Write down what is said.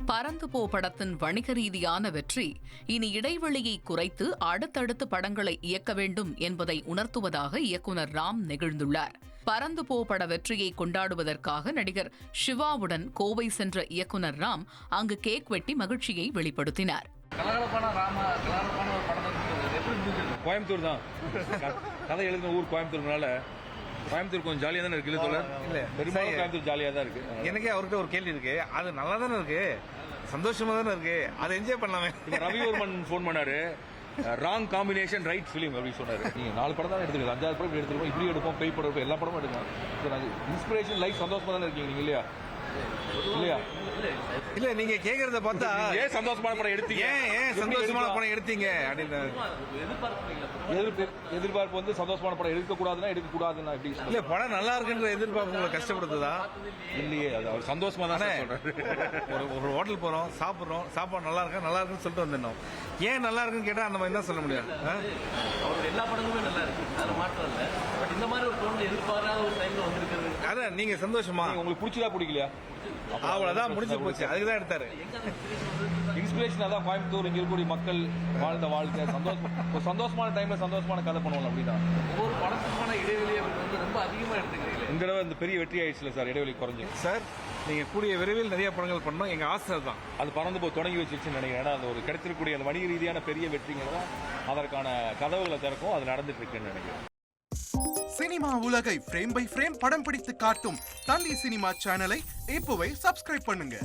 பறந்து போ படத்தின் வணிக ரீதியான வெற்றி இனி இடைவெளியை குறைத்து அடுத்தடுத்து படங்களை இயக்க வேண்டும் என்பதை உணர்த்துவதாக இயக்குநர் ராம் நெகிழ்ந்துள்ளார். பறந்து போ பட வெற்றியை கொண்டாடுவதற்காக நடிகர் சிவாவுடன் கோவை சென்ற இயக்குநர் ராம் அங்கு கேக் வெட்டி மகிழ்ச்சியை வெளிப்படுத்தினார். கோயம்புத்தூர் தான் கதை எழுதின ஊர் கோயம்புத்தூர்னால கோயம்புத்தூர் கொஞ்சம் ஜாலியாக தானே இருக்கு. இல்லை பெரும்பாலும் கோயம்புத்தூர் ஜாலியாக தான் இருக்கு. எனக்கே அவர்கிட்ட ஒரு கேள்வி இருக்கு, அது நல்லா தானே இருக்கு, சந்தோஷமா தானே இருக்கு, அதை என்ஜாய் பண்ணலாமே. ரவிவர்மன் ஃபோன் பண்ணாரு, ராங் காம்பினேஷன் ரைட் ஃபிலிம் அப்படின்னு சொன்னாரு. நீங்க 4 படம் தான் எடுத்துக்கலாம், 5-6 படம் எடுத்துருக்கோம், இப்படி எடுப்போம், பேய் படம் எல்லா படமும் எடுக்கலாம். இன்ஸ்பிரேஷன் லைஃப் சந்தோஷமா தானே இருக்கீங்க நீங்க இல்லையா? இல்லையா? இல்ல நீங்க கேக்குறத பார்த்தா ஏன் சந்தோஷமான படம் எடுத்தீங்க, ஏன் சந்தோஷமான படம் எடுத்தீங்க அப்படின்னு எதிர்பார்ப்பு வந்து சந்தோஷமான படம் எடுக்கக்கூடாதுன்னா எடுக்கக்கூடாதுன்னா எப்படி? இல்ல படம் நல்லா இருக்குன்ற எதிர்பார்ப்பு உங்களை கஷ்டப்படுத்துதா? இல்லையே, அது அவர் சந்தோஷமா தானே சொல்றாரு. ஒரு ஹோட்டல் போறோம், சாப்பிடுறோம், சாப்பாடு நல்லா இருக்குன்னு சொல்லிட்டு வந்துடணும். ஏன் நல்லா இருக்குன்னு கேட்டா அந்த மாதிரி தான் சொல்ல முடியாது. அவருக்கு எல்லா படங்களுமே நல்லா இருக்கு, அது மாற்றம் இல்லை. பட் இந்த மாதிரி ஒரு தோணு எதிர்பாராத ஒரு டைம்ல வந்திருக்கிறது. அதான் நீங்க சந்தோஷமா, உங்களுக்கு பிடிச்சதா பிடிக்கலையா? அவ்வளவுதான், முடிஞ்சு போச்சு. அதுக்குதான் எடுத்தாரு. இன்ஸ்பிரேஷன் அதான் கோயம்புத்தூர் இங்க இருக்கக்கூடிய மக்கள் வாழ்ந்த வாழ்க்கை சந்தோஷமான டைம்ல சந்தோஷமான கதை பண்ணுவோம் அப்படின்னா. ஒவ்வொரு படத்துக்கான இடைவெளி வந்து ரொம்ப அதிகமா எடுத்துக்கிறீங்க. இந்த தடவை இந்த பெரிய வெற்றி ஆயிடுச்சுல சார், இடைவெளி குறைஞ்சு. சார் நீங்க கூடிய விரைவில் நிறைய படங்கள் பண்ணணும், எங்க ஆசை தான். அது பறந்து போய் தொடங்கி வச்சிருச்சுன்னு நினைக்கிறேன். ஏன்னா அது ஒரு கிடைச்சிருக்கக்கூடிய அந்த வணிக ரீதியான பெரிய வெற்றிகள் தான் அதற்கான கதவுகளை திறக்கும். அது நடந்துட்டு இருக்குன்னு நினைக்கிறேன். சினிமா உலகை ஃப்ரேம் பை ஃப்ரேம் படம் பிடித்து காட்டும் தந்தி சினிமா சேனலை இப்போவே சப்ஸ்கிரைப் பண்ணுங்க.